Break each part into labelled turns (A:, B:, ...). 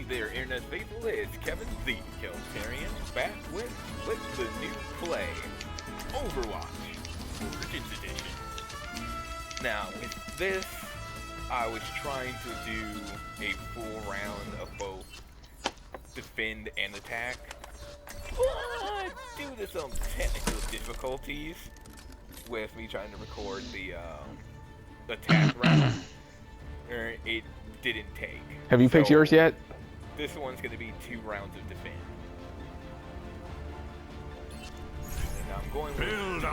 A: Hey there, Internet faithful, it's Kevin the Keltarian, back with the new play, Overwatch, Origins Edition. Now, with this, I was trying to do a full round of both defend and attack, but due to some technical difficulties with me trying to record the attack round, it didn't take.
B: Have you picked yours yet?
A: This one's going to be 2 rounds of defend. And I'm going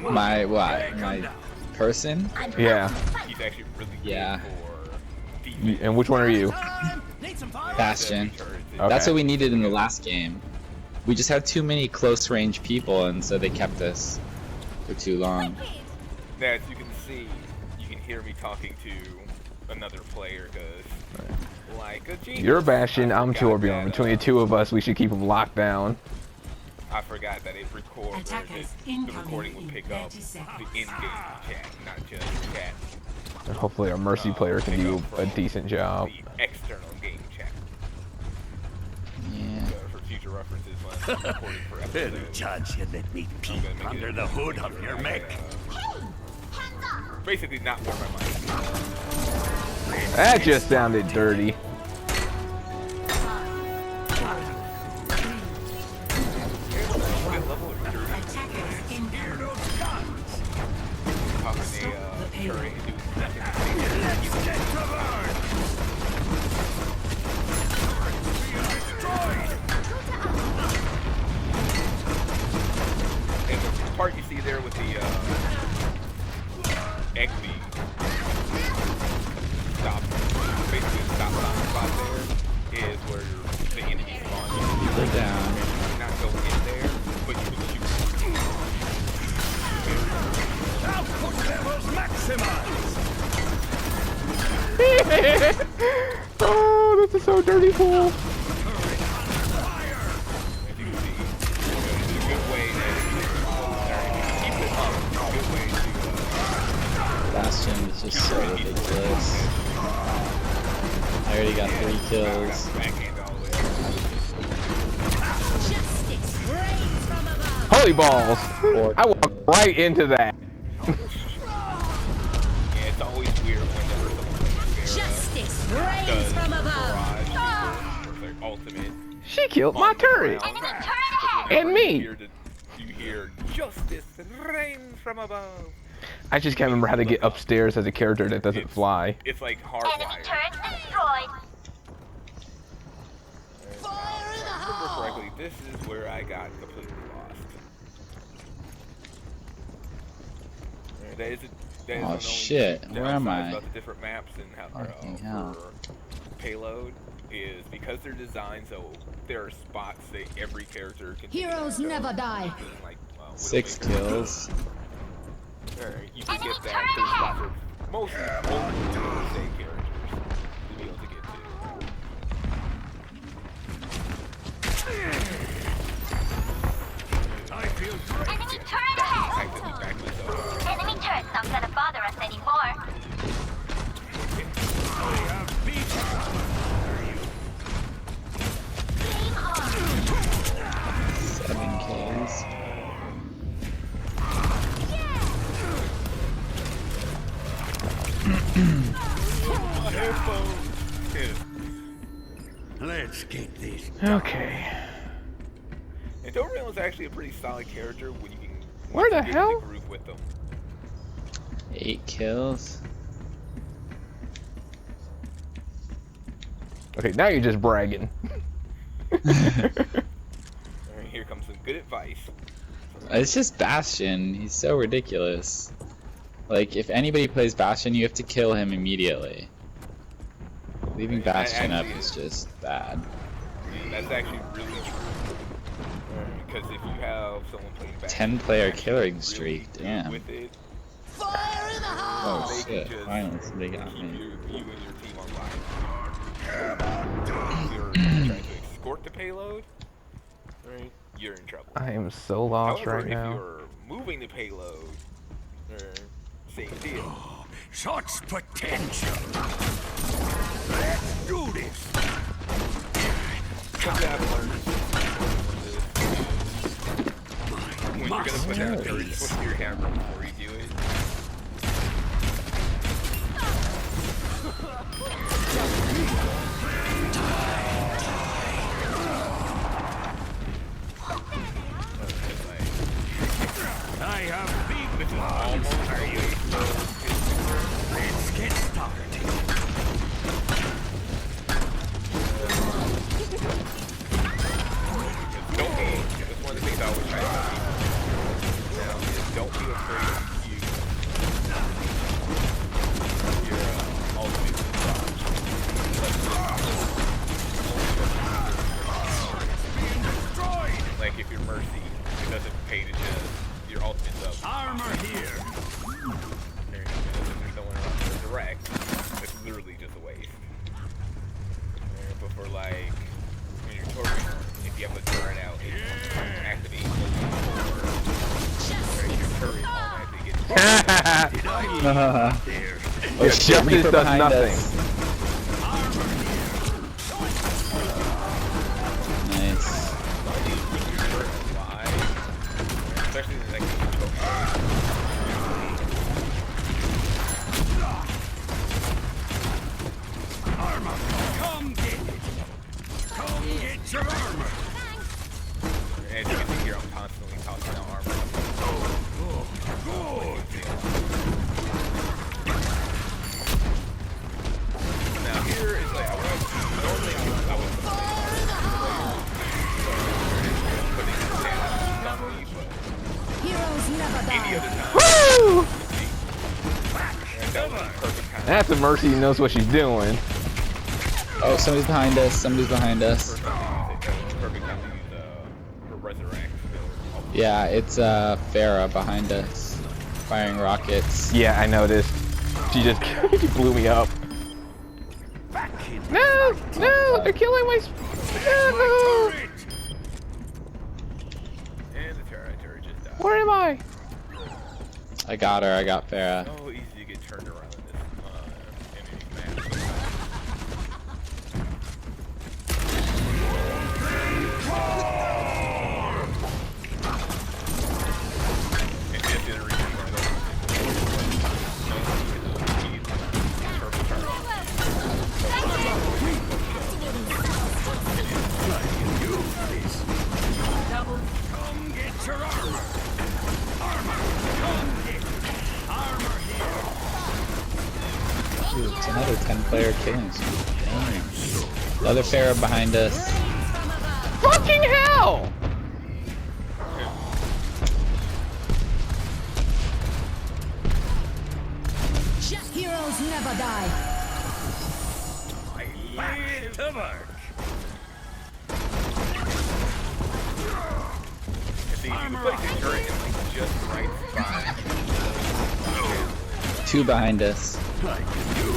A: with
C: my person?
B: Yeah.
A: He's actually really
C: Yeah.
A: good for defense.
B: And which one are you?
C: Bastion.
B: Okay.
C: That's what we needed in the last game. We just had too many close range people, and so they kept us for too long.
A: Now, as you can see, you can hear me talking to another player because, like a genius,
B: You're Bastion, I'm Torbjorn. Between the two of us, we should keep them locked down.
A: I forgot that it records, the recording would pick up the in-game chat, not just chat.
B: And hopefully our Mercy player can do a decent job.
A: The external game chat.
C: Yeah.
A: For future references when I'm recording for episodes.
D: Any chance you let me peek under the hood of your mech?
A: Basically not where my mind is.
B: That just sounded dirty.
A: And the part you see there with the egg beam stop, basically the stop spot there is where the enemy spawns.
C: Go down.
A: You're not going in there, but you can shoot.
D: Output levels maximized!
B: Oh, this is so dirty cool.
A: As you can see, it's a good way to keep it up. It's a good way to
C: Bastion is just so ridiculous. I already got 3 kills.
A: backhand all the way.
B: Holy balls! I walked right into that.
A: Yeah, it's always weird whenever someone does
E: from
A: barrage or their ultimate.
B: She killed my
A: on the
B: turret.
A: ground.
B: And
A: Whenever
B: me.
A: You hear justice rains from above.
B: I just can't remember how to get upstairs as a character that doesn't fly.
A: It's like
E: Enemy
A: hardwired.
E: turret destroyed.
A: If I remember correctly, this is where I got completely lost. That is
C: Oh,
A: one
C: shit.
A: only
C: Where am
A: downside
C: I?
A: About the different maps and how
C: Fucking hell.
A: for payload is because they're designed so there are spots that every character can.
F: Heroes never die.
A: Like,
C: 6 kills.
A: You can get that through spots for most say characters to be able to get to.
D: I feel great.
E: Enemy turret ahead. Enemy turret's not gonna bother us anymore.
D: I have beat
E: Game on.
C: 7 kills.
D: Let's get this.
B: Okay.
A: And Overwatch is actually a pretty solid character when you can.
B: Where the
A: once you get in
B: hell?
A: the groove with them.
C: 8 kills.
B: Okay, now you're just bragging.
A: Alright, here comes some good advice.
C: It's just Bastion. He's so ridiculous. Like, if anybody plays Bastion, you have to kill him immediately. Leaving Bastion up is just bad.
A: That's actually really true. Because if you have someone playing back,
C: 10-player killing
A: really
C: streak,
A: good
C: damn.
A: with it,
F: Fire in the hole!
C: Oh
A: they can
C: shit,
A: just
C: finally somebody got
A: keep
C: me.
A: you and your team alive. If you're trying to escort the payload, right, you're in trouble.
B: I am so lost
A: However,
B: right now.
A: if you're moving the payload, same deal.
D: Such potential. Let's do this.
A: something I've learned when you're gonna put down a turret, you're supposed to do your hammer before you do it.
D: I have beaten almost. Are you? Let's get started.
A: Don't be, that's one of the things I always try to tell people now, is don't be afraid to use your ultimate dodge. Like if your mercy, it doesn't pay to just, your ultimate's up.
D: Armor here.
A: There you go. When someone runs direct, it's literally just a waste. But for like, when you're torturing, if you have a turret out, it activates your turret automatically gets
C: Oh shit,
B: Justice
C: Reaper
B: does
C: behind
B: nothing.
C: us. Nice.
A: especially in the next
D: Armor. Come get it. Come get your armor.
A: and you can hear I'm constantly tossing out armor. Now here is like, normally I would putting the down on me, but
F: Heroes never
A: any
F: die.
A: other time,
B: Woo!
A: and that was perfect time.
B: That's a Mercy who knows what she's doing.
C: Oh, somebody's behind us. Somebody's behind us.
A: Perfect time to use for resurrect.
C: Yeah, it's Farah behind us, firing rockets.
B: Yeah, I noticed. She just she blew me up. No, no, they're killing my. No.
A: And the turret just died.
B: Where am I?
C: I got her. I got Farah.
A: So easy to get turned around in this enemy map. And this is the reason why
D: Come get your armor. Armor. Come get it. Armor here.
C: Dude, it's another 10-player killing streak. Dang. The other Farah behind us.
B: Fucking hell!
F: Heroes never die.
D: Back to work.
A: see, you can put your turret in like just the right spot.
C: Two behind us.
D: I can do.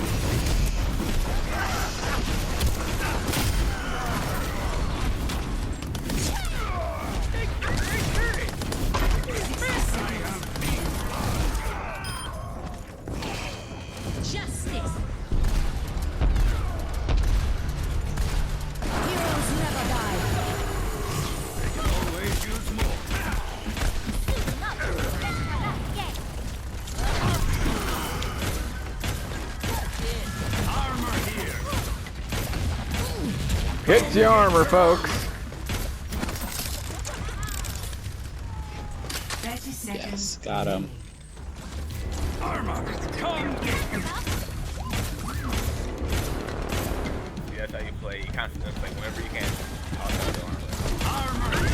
F: Justice. Heroes never die.
D: Always use more. Armor here.
B: Hit your armor, folks.
C: Yes, got him.
D: Armor. Come get it.
A: See, that's how you play. You constantly play whenever you can. Toss out the armor.
D: Armor.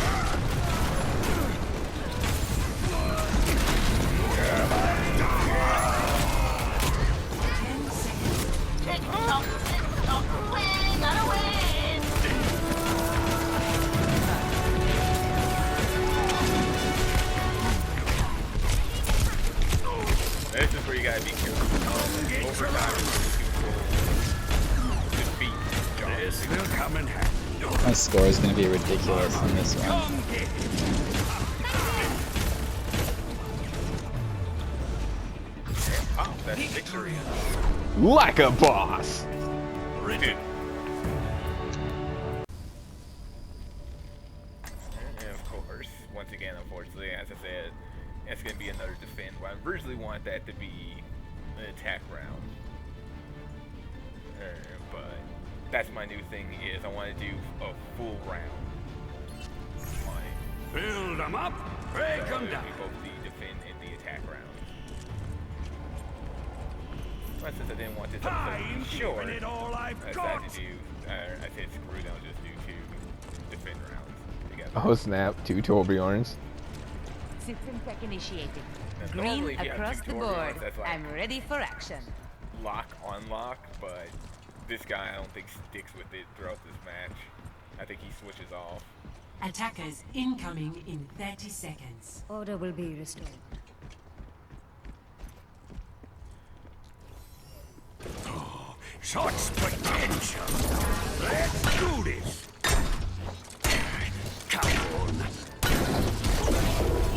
A: This is where you gotta be careful. Overtime is defeat
D: This
A: John.
D: will come in handy.
C: My score is going to be ridiculous on this one.
D: Come get it.
A: Wow, that's victory.
B: Like a boss.
A: Dude, again, unfortunately, as I said, it's going to be another defend. Well, I originally wanted that to be an attack round. But that's my new thing is I want to do a full round.
D: Build them up, break
A: So
D: them
A: it'll
D: down.
A: be both the defend and the attack round. But since I didn't want this episode to
D: I'm
A: be short,
D: giving it all I've
A: I
D: got.
A: decided to do, I said screw it, I'll just do 2 defend rounds together.
B: Oh snap! 2 Torbjorns.
G: System tech initiated.
A: Now,
G: Green
A: normally if you have
G: across
A: 2
G: the
A: Torbjorns,
G: board.
A: that's like
G: I'm ready for action.
A: lock on lock, but this guy I don't think sticks with it throughout this match. I think he switches off.
H: Attackers incoming in 30 seconds.
F: Order will be restored.
D: Such potential. Let's do this. Come on.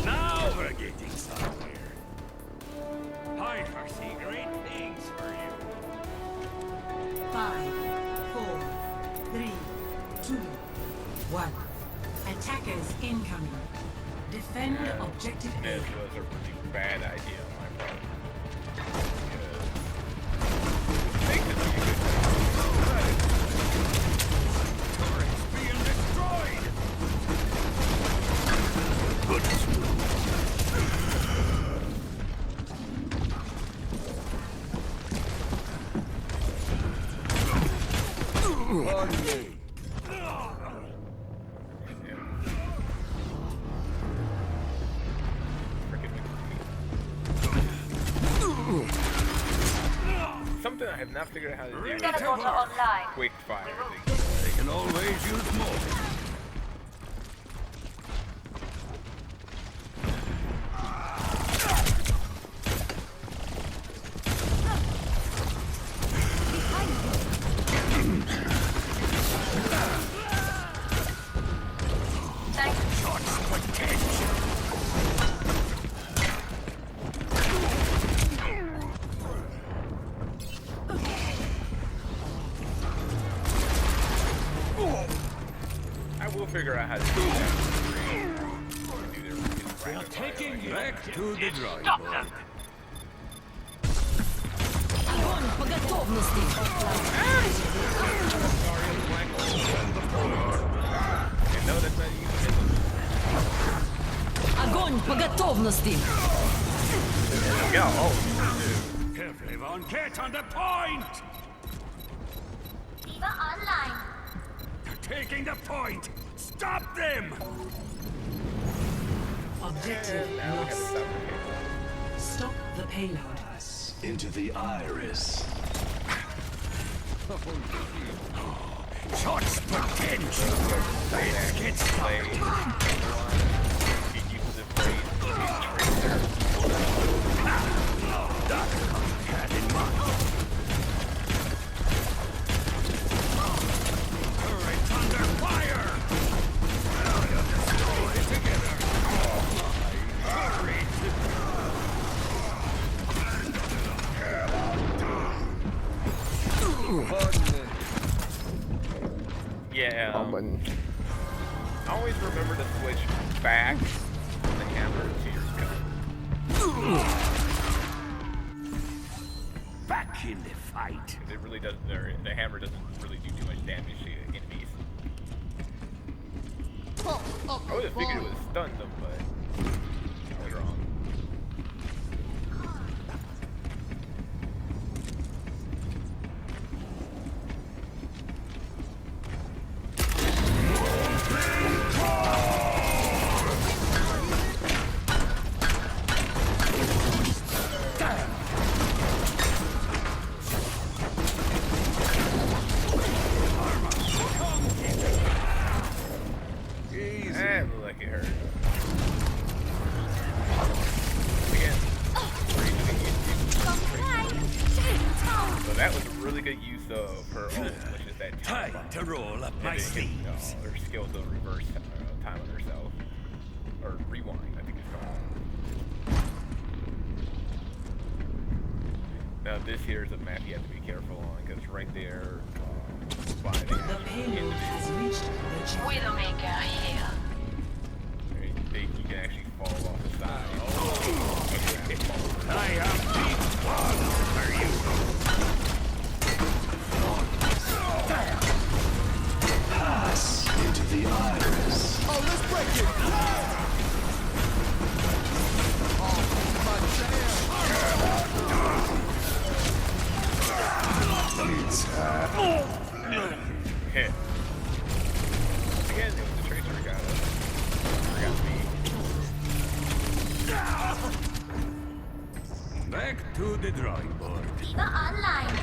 D: Now we're getting somewhere. I foresee great things for you.
H: 5, 4, 3, 2, 1. Attackers incoming. Defend objective A.
A: This was a really bad idea on my part.
D: Turrets being destroyed. Goodness.
A: Something I have not figured out how to do is
E: Teleporter online.
A: quick fire.
D: They can always use more. Such potential.
A: I will figure out how to do that.
D: We are taking you back to the drawing board.
F: Огонь по готовности!
A: No, that's not even
F: Огонь по готовности!
A: Yeah, oh.
D: Carefully, Von, get on the point!
E: Diva online.
D: They're taking the point! Stop them!
H: Objective
A: Now we have to
H: lost.
A: stop it.
H: Stop the payload.
D: Into the iris. Such potential! Let's get started!
A: He uses the phrase, tracer.
D: That's what I had in mind. Turrets under fire! We'll destroy together! Turret!
A: Yeah,
B: Button.
A: I always remember to switch back from the hammer to your gun.
D: Back in the fight!
A: Because it really doesn't, the hammer doesn't really do too much damage to enemies. I would have figured it would stun them, but I was wrong. That looked like it hurt. Again, so that was a really good use of her ult, which is that time
D: Time
A: bomb.
D: to roll up
A: And
D: my
A: then
D: sleeves.
A: her skill to reverse time on herself. Or rewind, I think it's called. Now this here is a map you have to be careful on, because right there, by
H: The payload has reached the checkpoint.
E: Widowmaker here.
A: you can Hit. Again, it was the tracer who got us. Forgot me.
D: Back to the drawing board.
E: Diva online.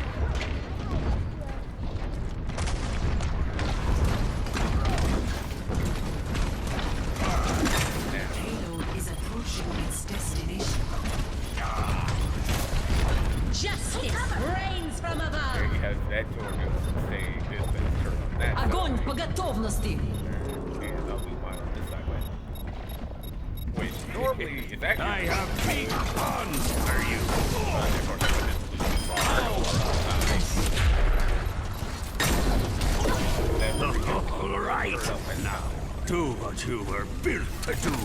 H: Payload is approaching its destination.
F: Justice reigns from
A: There
F: above.
A: you have that tornado. Say this and turn on that.
F: Огонь по готовности.
A: And I'll move mine on this side way. Which normally is actually.
D: I have big guns for you. All right. Now, do what you were built to do.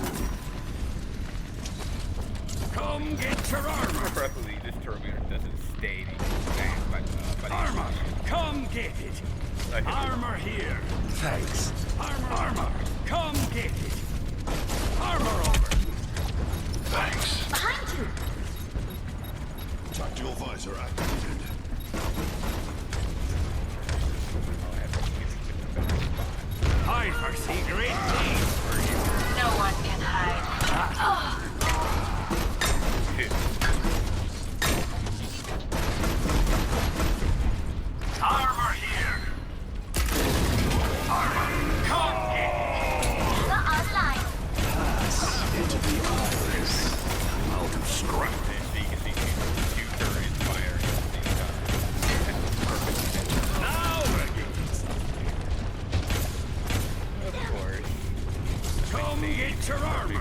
D: Come get your armor.
A: Preferably, this turbine doesn't stay by the
D: Armor. Come get it. Armor here.
I: Thanks.
D: Armor. Come get it. Armor over.
I: Thanks.
E: Behind you.
I: Tactical visor activated.
D: I foresee great things for you.
E: No one can hide.
D: Armor here. Armor. Come get it.
E: Diva online.
I: Into the iris.
D: Out of scrap.
A: And so you can see two turrets fire at the same time. Perfect.
D: Now we're getting somewhere.
A: Of course.
D: Come get your armor.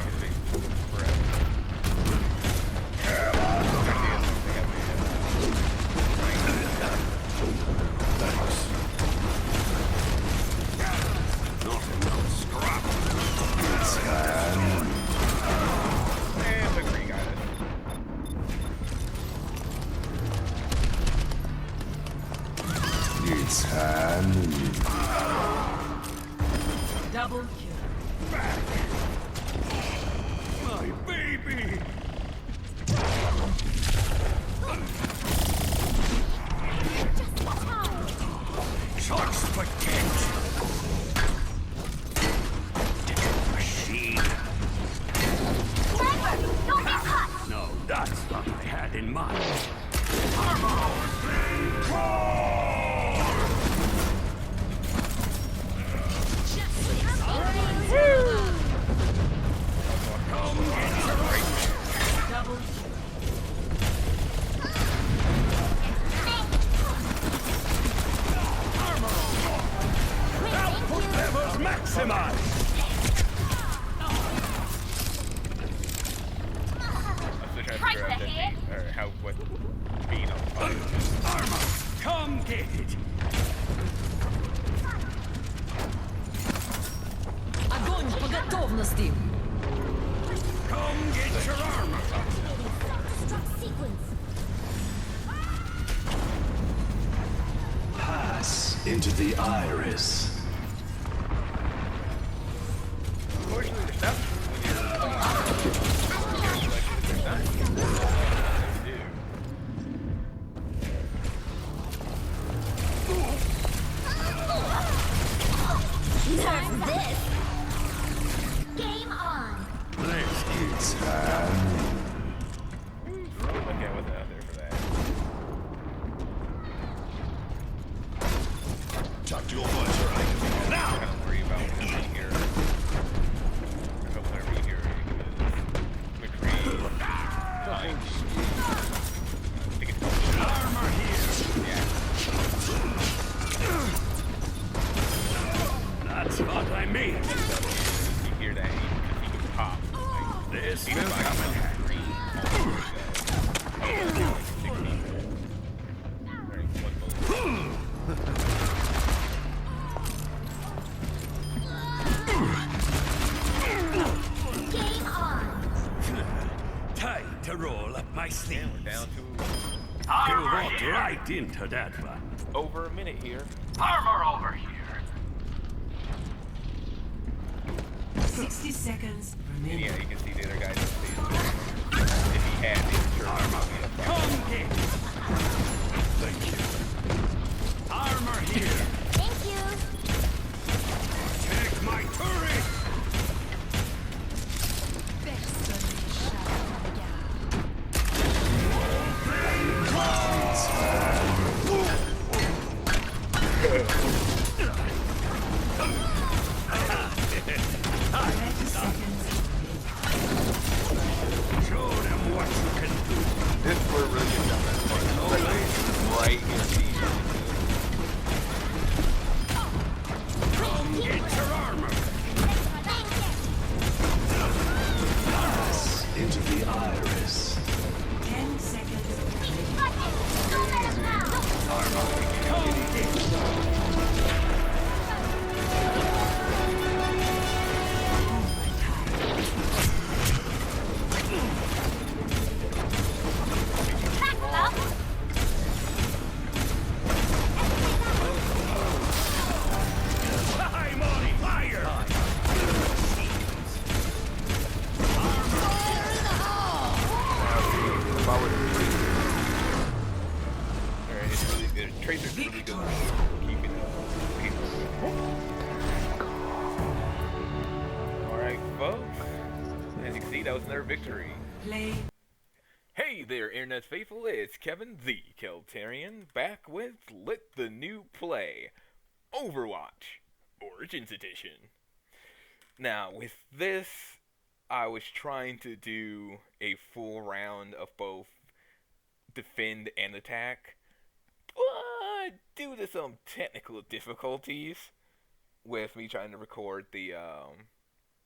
D: Nothing but scrap.
A: And look where you got it.
I: It's handy.
H: Double kill.
D: My baby. Such potential. Machine.
E: Sniper, don't get caught.
D: No, that's what I had in mind. Armor
H: Double
D: output levels maximized.
A: I'm still trying to figure out that or how what being on fire.
D: Armor, come get it.
F: Огонь по готовности.
D: Come get your armor.
E: Self-destruct sequence.
I: Pass into the iris.
A: Unfortunately, there's nothing when you're playing. There's nothing to do.
E: Turn this. Game on.
D: Let's
I: It's handy.
A: Okay, I wasn't out there for that.
I: Tactical visor activated.
A: I don't worry about whatever you hear. I hope whenever you hear it, McCree. I think it's
D: armor here.
A: yeah.
D: That's what I mean.
A: You hear that, he can pop. Like,
D: This
A: even
D: will
A: if I got
D: come
A: my
D: in handy.
E: Game on.
D: Time to roll up my sleeves.
A: We're down to
D: You walked right into that one.
A: over a minute here.
D: Armor over here.
H: 60 seconds
A: And
H: remaining.
A: yeah, you can see the other guys. If he had the insurance,
D: Come get it.
I: Thank you.
A: that was another victory.
H: Play.
A: Hey there, Internet faithful, it's Kevin the Keltarian, back with the new play, Overwatch, Origins Edition. Now, with this, I was trying to do a full round of both defend and attack, but due to some technical difficulties with me trying to record the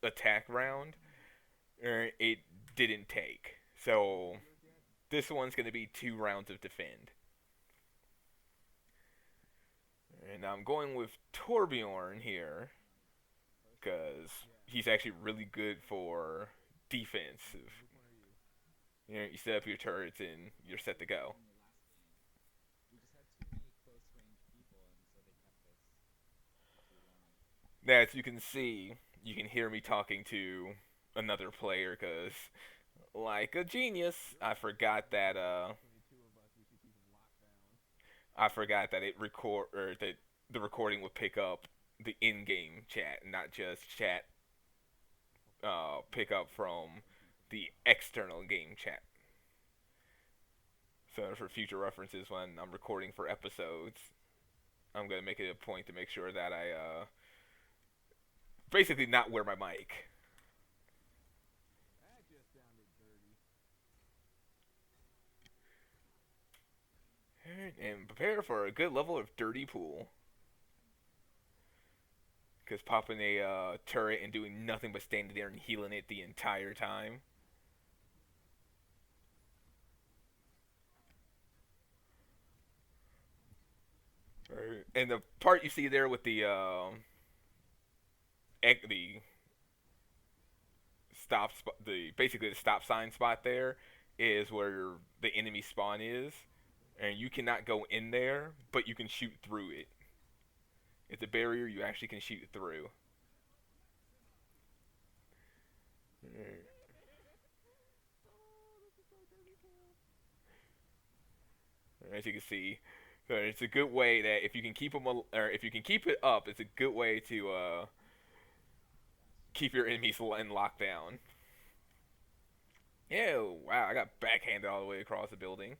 A: attack round, it didn't take. So this one's going to be 2 rounds of defend. And I'm going with Torbjorn here, because he's actually really good for defense. You set up your turrets and you're set to go. Now, as you can see, you can hear me talking to another player, because like a genius, I forgot that that the recording would pick up the in-game chat, not just chat pick up from the external game chat. So for future references, when I'm recording for episodes, I'm gonna make it a point to make sure that I basically not wear my mic. And prepare for a good level of dirty pool. Because popping a turret and doing nothing but standing there and healing it the entire time. Right. And the part you see there with the stop spot, basically the stop sign spot there, is where the enemy spawn is. And you cannot go in there, but you can shoot through it. It's a barrier you actually can shoot through. As you can see, it's a good way that if you can keep them, or if you can keep it up, it's a good way to keep your enemies in lockdown. Yeah, wow! I got backhanded all the way across the building.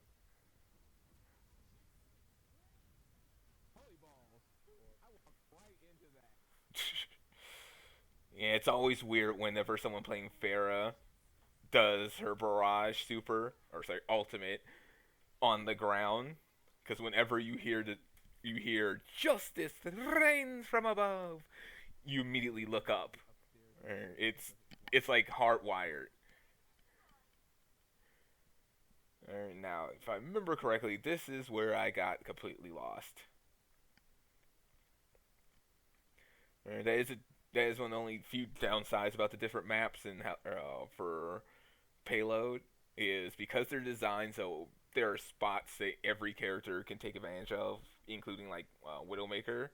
A: Yeah, it's always weird whenever someone playing Pharah does her barrage super, or sorry, ultimate, on the ground, because whenever you hear justice reigns from above, you immediately look up. It's like hardwired. Now, if I remember correctly, this is where I got completely lost. That is one of the only few downsides about the different maps and how, for payload, is because they're designed so there are spots that every character can take advantage of, including like Widowmaker.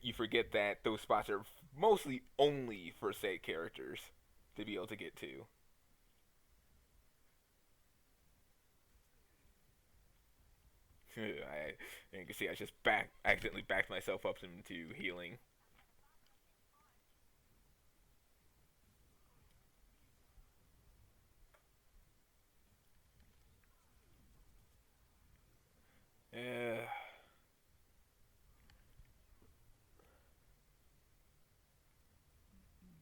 A: You forget that those spots are mostly only for said characters to be able to get to. You can see I just accidentally backed myself up into healing. Yeah.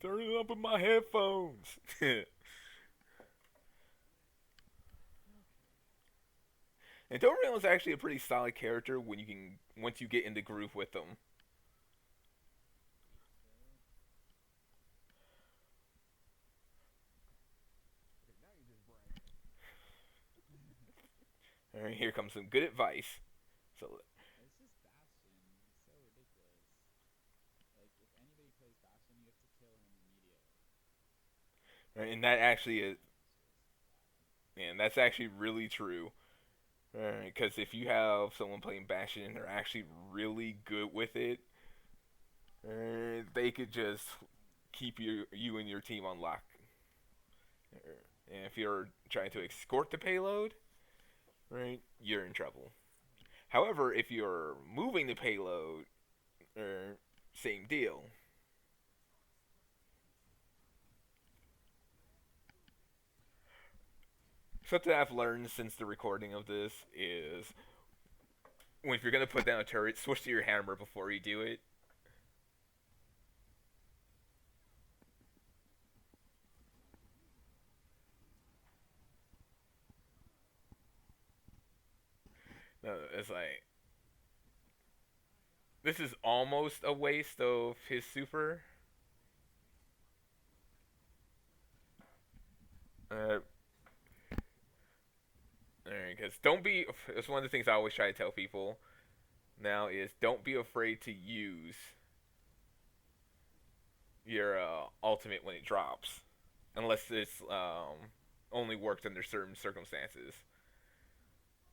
A: Turn it up in my headphones. And Dorian is actually a pretty solid character when once you get in the groove with them. Alright, here comes some good advice. So
C: It's just Bastion. It's so ridiculous. Like, if anybody plays Bastion, you have to kill him immediately.
A: right, and that actually is, and that's actually really true. Because if you have someone playing Bastion and they're actually really good with it, they could just keep you and your team on lock. And if you're trying to escort the payload, right, you're in trouble. However, if you're moving the payload, same deal. something I've learned since the recording of this is if you're gonna put down a turret, switch to your hammer before you do it. No, it's like this is almost a waste of his super. Because don't be. It's one of the things I always try to tell people. Now is don't be afraid to use your ultimate when it drops, unless it's only worked under certain circumstances.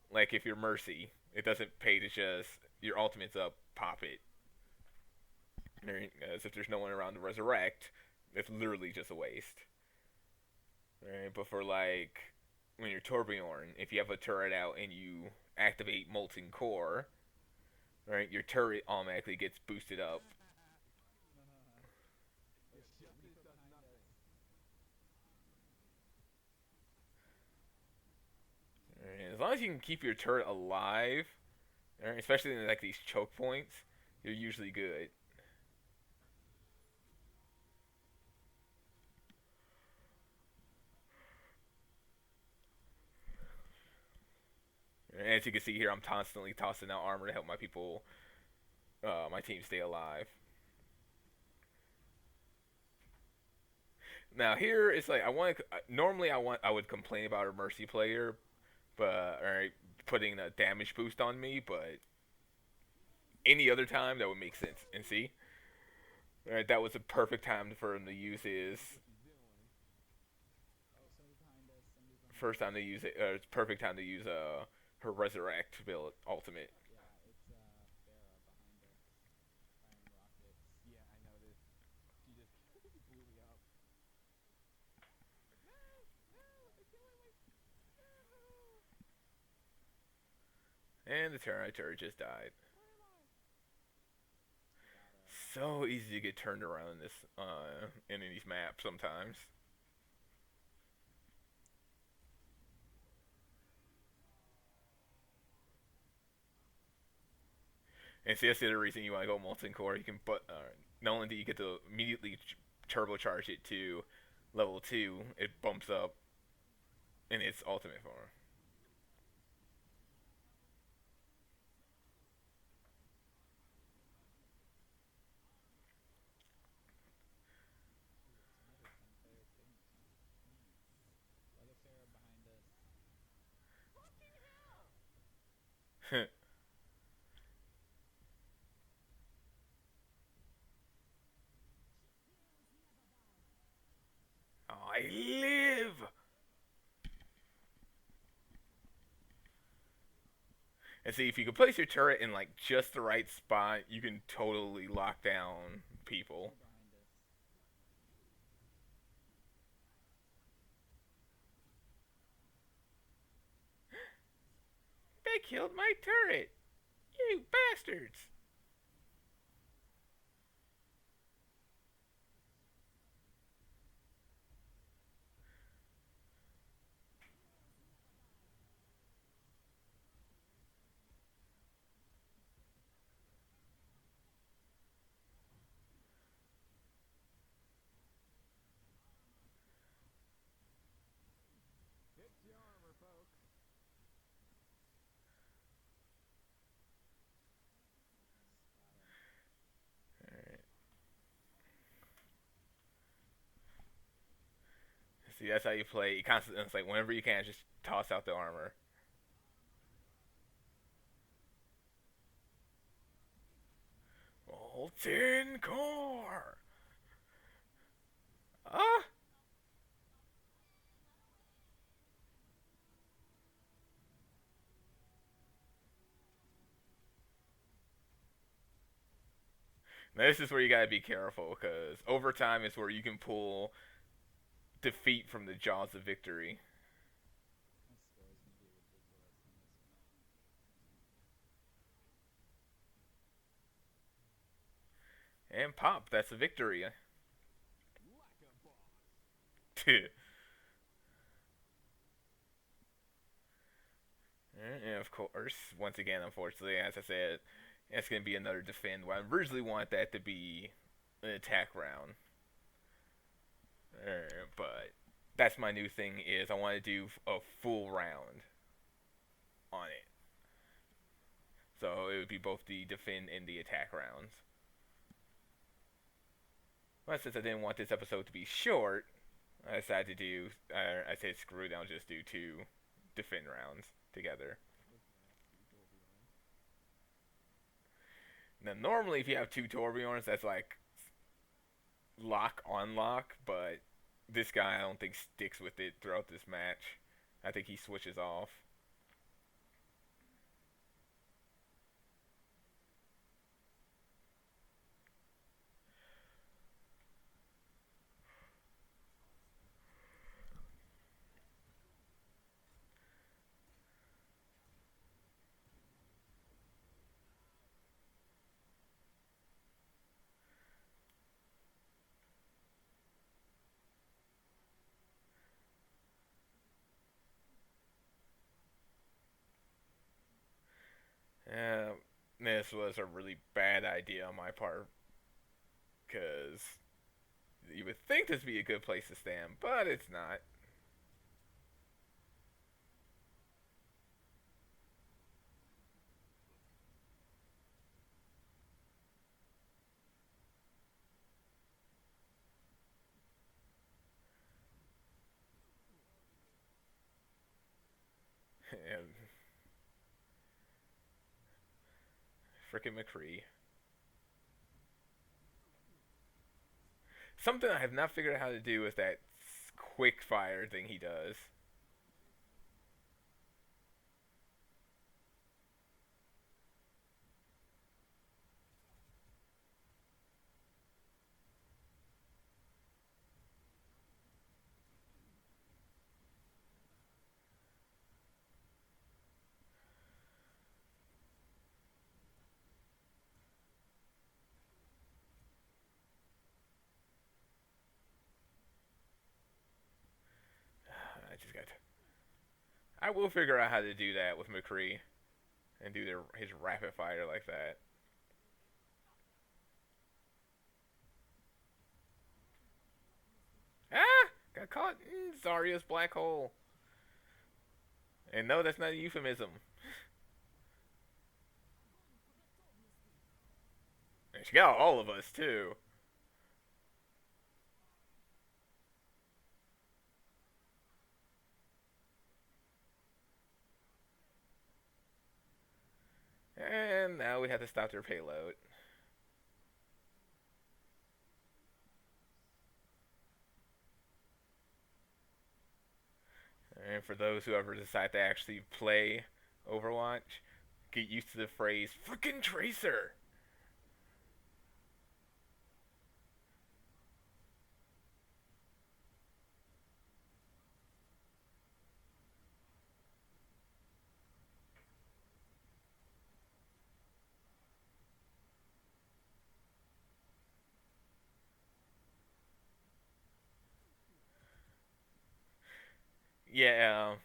A: Like if you're Mercy, it doesn't pay to just your ultimate's up, pop it. As if there's no one around to resurrect, it's literally just a waste. Right? But for like when you're Torbjorn, if you have a turret out and you activate Molten Core, right, your turret automatically gets boosted up. Right, as long as you can keep your turret alive, right, especially in like these choke points, you're usually good. And as you can see here, I'm constantly tossing out armor to help my people, my team stay alive. Now here it's like normally I would complain about a Mercy player, but alright, putting a damage boost on me, but any other time that would make sense. And see, alright, that was a perfect time for him to use his first time to use it. It's perfect time to use her resurrect build ultimate. And the turret just died. So easy to get turned around in this in these maps sometimes. And see, that's the other reason you want to go Molten Core. You can not only do you get to immediately turbocharge it to level 2, it bumps up in its ultimate form. I live! And see, if you can place your turret in like just the right spot, you can totally lock down people. They killed my turret! You bastards! See, that's how you play. You constantly, it's like whenever you can, just toss out the armor. Molten Core! Ah! Now this is where you gotta be careful, because overtime is where you can pull defeat from the jaws of victory. And pop, that's a victory. And of course, once again, unfortunately, as I said, it's going to be another defend. Well, I originally wanted that to be an attack round. But that's my new thing is I want to do a full round on it. So it would be both the defend and the attack rounds. But since I didn't want this episode to be short, I decided to do, I said screw it, I'll just do 2 defend rounds together. Now normally if you have 2 Torbjorns, that's like lock on lock, but this guy I don't think sticks with it throughout this match. I think he switches off. This was a really bad idea on my part, because you would think this would be a good place to stand, but it's not. And frickin' McCree. Something I have not figured out how to do is that quick fire thing he does. I will figure out how to do that with McCree and do his rapid fire like that. Ah! Got caught in Zarya's black hole. And no, that's not a euphemism. And she got all of us, too. And now we have to stop their payload. And for those who ever decide to actually play Overwatch, get used to the phrase, frickin' Tracer! Yeah,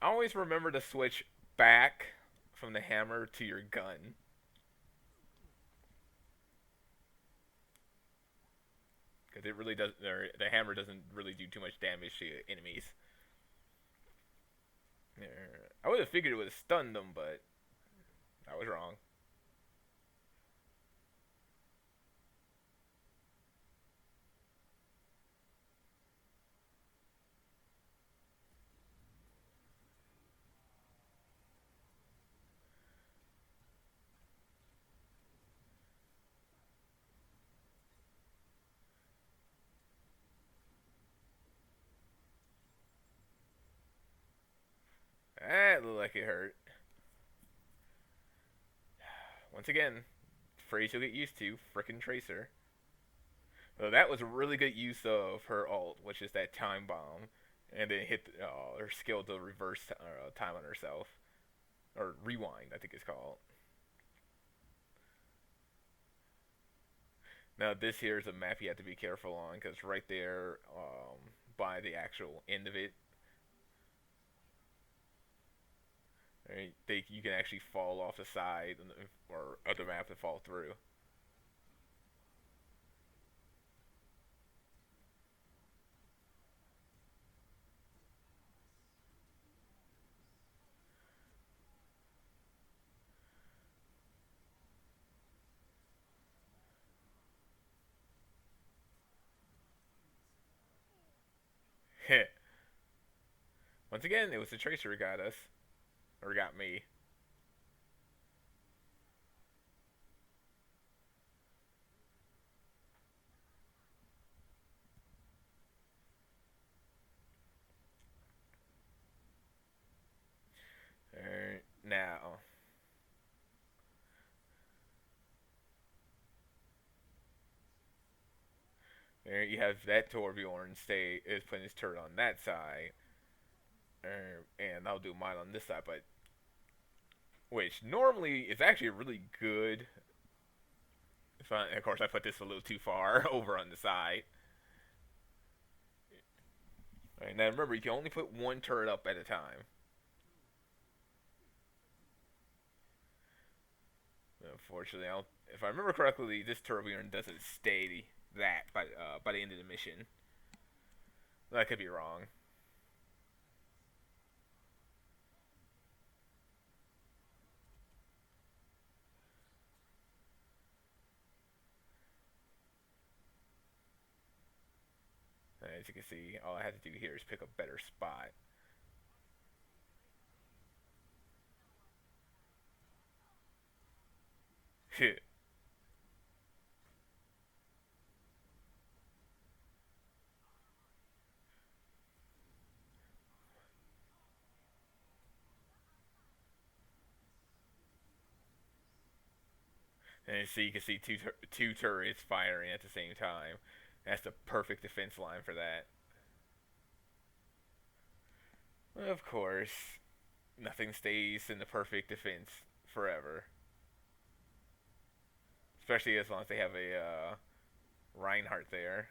A: always remember to switch back from the hammer to your gun. Because it really does, or the hammer doesn't really do too much damage to enemies. I would have figured it would have stunned them, but I was wrong. That looked like it hurt. Once again, phrase you'll get used to, frickin' Tracer. So that was a really good use of her ult, which is that time bomb, and then hit her skill to reverse time on herself, or rewind, I think it's called. Now this here is a map you have to be careful on, because right there, by the actual end of it, Right? You can actually fall off the side or other map and fall through. Once again, it was the Tracer who got us. Or got me. Alright, now. There you have that Torbjorn is putting his turret on that side. And I'll do mine on this side, but which normally is actually really good. Of course, I put this a little too far over on the side. Right, now remember, you can only put one turret up at a time. Unfortunately, if I remember correctly, this Torbjorn doesn't stay that by the end of the mission. I could be wrong. As you can see, all I have to do here is pick a better spot. And so you can see two turrets firing at the same time. That's the perfect defense line for that. Of course, nothing stays in the perfect defense forever. Especially as long as they have a Reinhardt there.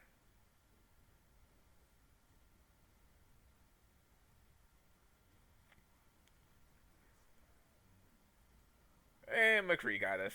A: And McCree got us.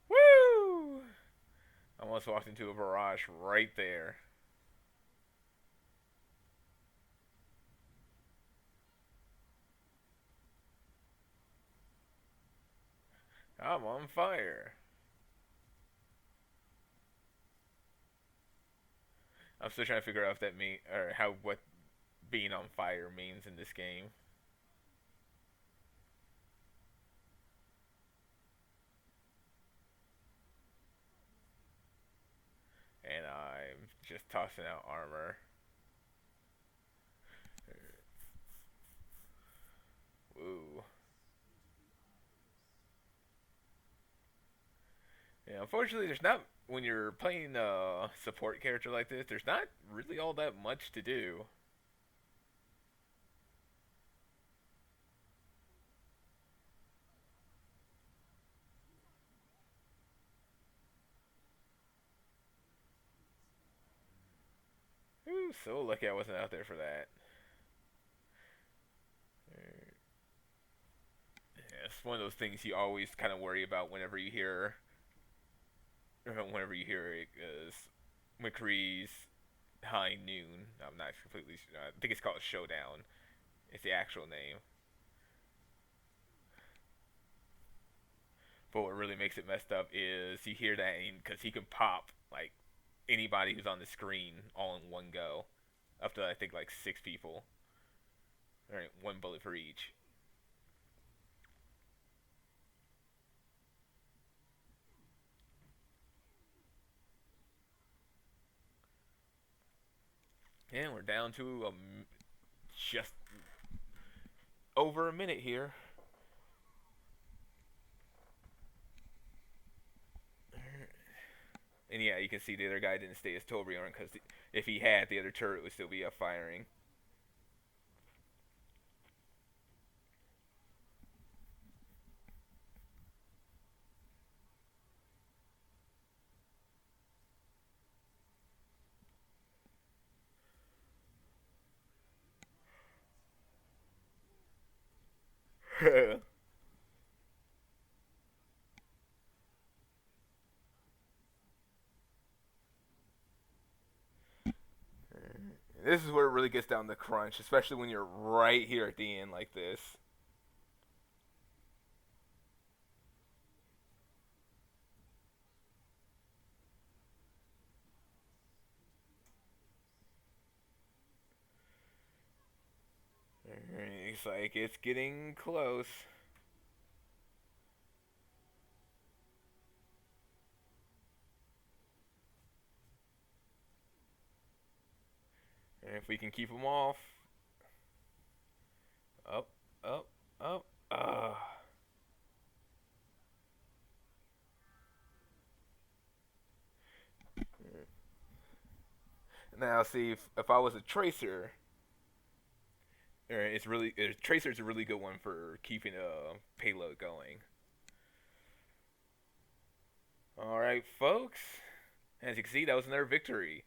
A: Woo! Almost walked into a barrage right there. I'm on fire. I'm still trying to figure out if that what being on fire means in this game. And I'm just tossing out armor. Woo. Yeah, unfortunately, there's not, when you're playing a support character like this, there's not really all that much to do. Ooh, so lucky I wasn't out there for that. Yeah, it's one of those things you always kind of worry about whenever you hear it, is McCree's High Noon. I'm not completely sure. I think it's called Showdown. It's the actual name. But what really makes it messed up is you hear that because he can pop like anybody who's on the screen all in one go, up to I think like 6 people. All right, 1 bullet for each. And we're down to just over a minute here. And yeah, you can see the other guy didn't stay as Torbjorn because if he had, the other turret would still be up firing. This is where it really gets down to crunch, especially when you're right here at the end like this. It's like it's getting close. And if we can keep them off. Up, up, up. Now, see, if I was a tracer, it's really tracer's a really good one for keeping a payload going. All right, folks. As you can see, that was another victory.